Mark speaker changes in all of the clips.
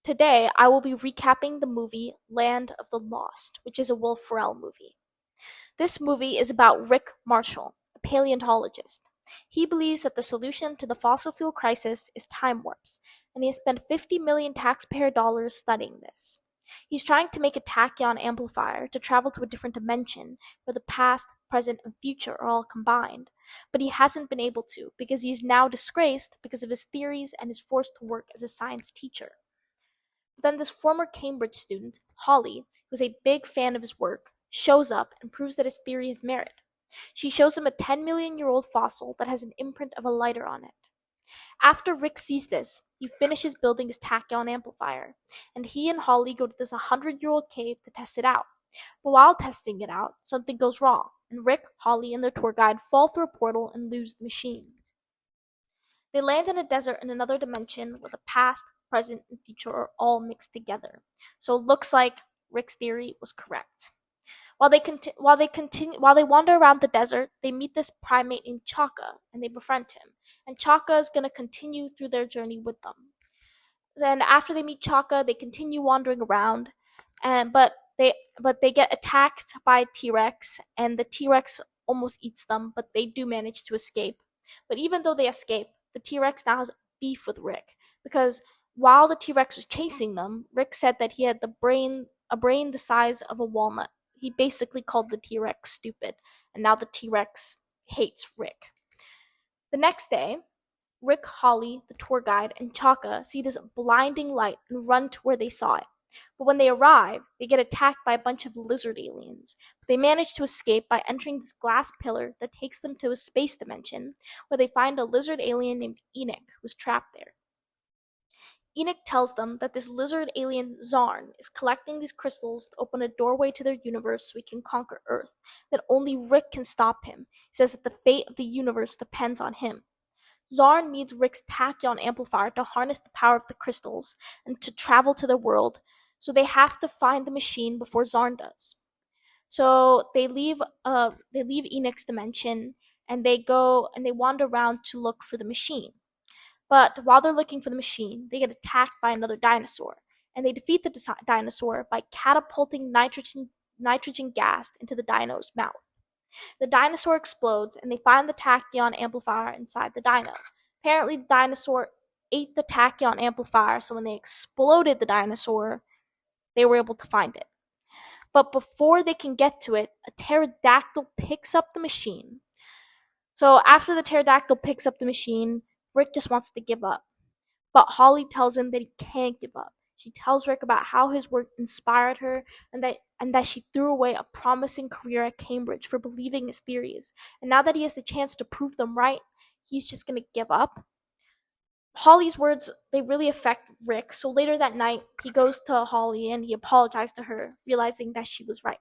Speaker 1: Today, I will be recapping the movie Land of the Lost, which is a Will Ferrell movie. This movie is about Rick Marshall, a paleontologist. He believes that the solution to the fossil fuel crisis is time warps, and he has spent 50 million taxpayer dollars studying this. He's trying to make a tachyon amplifier to travel to a different dimension where the past, present, and future are all combined, but he hasn't been able to because he is now disgraced because of his theories and is forced to work as a science teacher. Then this former Cambridge student, Holly, who's a big fan of his work, shows up and proves that his theory has merit. She shows him a 10-million-year-old fossil that has an imprint of a lighter on it. After Rick sees this, he finishes building his tachyon amplifier, and he and Holly go to this 100-year-old cave to test it out. But while testing it out, something goes wrong, and Rick, Holly, and their tour guide fall through a portal and lose the machine. They land in a desert in another dimension where the past, present, and future are all mixed together. So it looks like Rick's theory was correct. While they wander around the desert, they meet this primate named Chaka, and they befriend him. And Chaka is going to continue through their journey with them. Then after they meet Chaka, they continue wandering around, and but they get attacked by a T-Rex, and the T-Rex almost eats them, but they do manage to escape. But even though they escape, the T-Rex now has beef with Rick because while the T-Rex was chasing them, Rick said that he had a brain the size of a walnut. He basically called the T-Rex stupid, and now the T-Rex hates Rick. The next day, Rick, Holly, the tour guide, and Chaka see this blinding light and run to where they saw it. But when they arrive, they get attacked by a bunch of lizard aliens. But they manage to escape by entering this glass pillar that takes them to a space dimension, where they find a lizard alien named Enoch who's trapped there. Enoch tells them that this lizard alien Zarn is collecting these crystals to open a doorway to their universe so he can conquer Earth, that only Rick can stop him. He says that the fate of the universe depends on him. Zarn needs Rick's tachyon amplifier to harness the power of the crystals and to travel to their world, so they have to find the machine before Zarn does. So they leave Enoch's dimension and they wander around to look for the machine. But while they're looking for the machine, they get attacked by another dinosaur, and they defeat the dinosaur by catapulting nitrogen gas into the dino's mouth. The dinosaur explodes, and they find the tachyon amplifier inside the dino. Apparently, the dinosaur ate the tachyon amplifier, so when they exploded the dinosaur, they were able to find it. But before they can get to it, a pterodactyl picks up the machine. So after the pterodactyl picks up the machine, Rick just wants to give up. But Holly tells him that he can't give up. She tells Rick about how his work inspired her and that she threw away a promising career at Cambridge for believing his theories. And now that he has the chance to prove them right, he's just going to give up. Holly's words, they really affect Rick. So later that night, he goes to Holly and he apologized to her, realizing that she was right.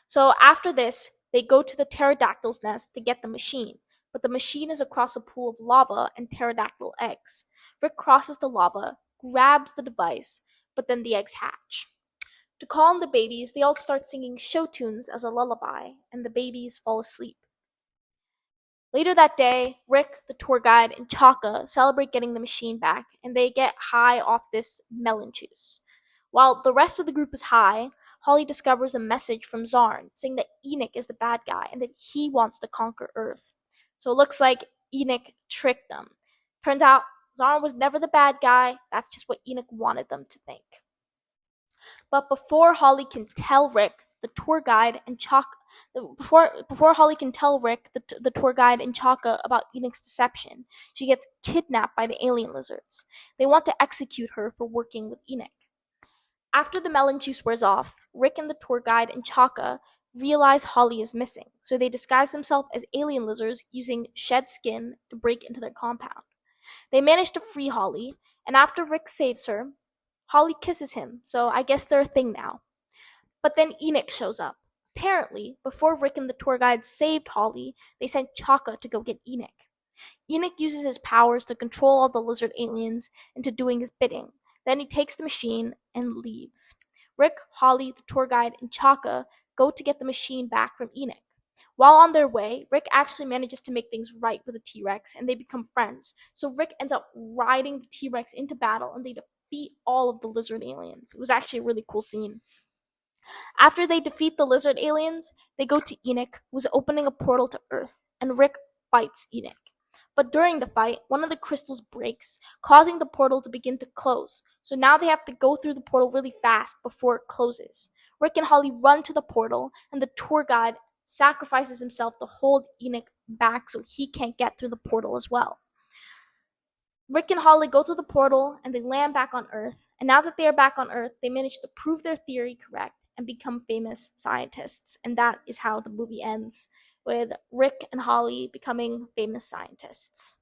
Speaker 1: So after this, they go to the pterodactyl's nest to get the machine. But the machine is across a pool of lava and pterodactyl eggs. Rick crosses the lava, grabs the device, but then the eggs hatch. To calm the babies, they all start singing show tunes as a lullaby, and the babies fall asleep. Later that day, Rick, the tour guide, and Chaka celebrate getting the machine back, and they get high off this melon juice. While the rest of the group is high, Holly discovers a message from Zarn saying that Enoch is the bad guy and that he wants to conquer Earth. So it looks like Enoch tricked them. Turns out Zarn was never the bad guy. That's just what Enoch wanted them to think. But before Holly can tell Rick, the tour guide and Chaka, before Holly can tell Rick, the tour guide and Chaka about Enoch's deception, she gets kidnapped by the alien lizards. They want to execute her for working with Enoch. After the melon juice wears off, Rick and the tour guide and Chaka realize Holly is missing, so they disguise themselves as alien lizards using shed skin to break into their compound. They manage to free Holly, and after Rick saves her, Holly kisses him, so I guess they're a thing now. But then Enoch shows up. Apparently, before Rick and the tour guide saved Holly, they sent Chaka to go get Enoch. Enoch uses his powers to control all the lizard aliens into doing his bidding. Then he takes the machine and leaves. Rick, Holly, the tour guide, and Chaka go to get the machine back from Enoch. While on their way, Rick actually manages to make things right with the T-Rex, and they become friends. So Rick ends up riding the T-Rex into battle, and they defeat all of the lizard aliens. It was actually a really cool scene. After they defeat the lizard aliens, they go to Enoch, who's opening a portal to Earth, and Rick fights Enoch. But during the fight, one of the crystals breaks, causing the portal to begin to close. So now they have to go through the portal really fast before it closes. Rick and Holly run to the portal, and the tour guide sacrifices himself to hold Enoch back so he can't get through the portal as well. Rick and Holly go through the portal and they land back on Earth. And now that they are back on Earth, they manage to prove their theory correct and become famous scientists. And that is how the movie ends, with Rick and Holly becoming famous scientists.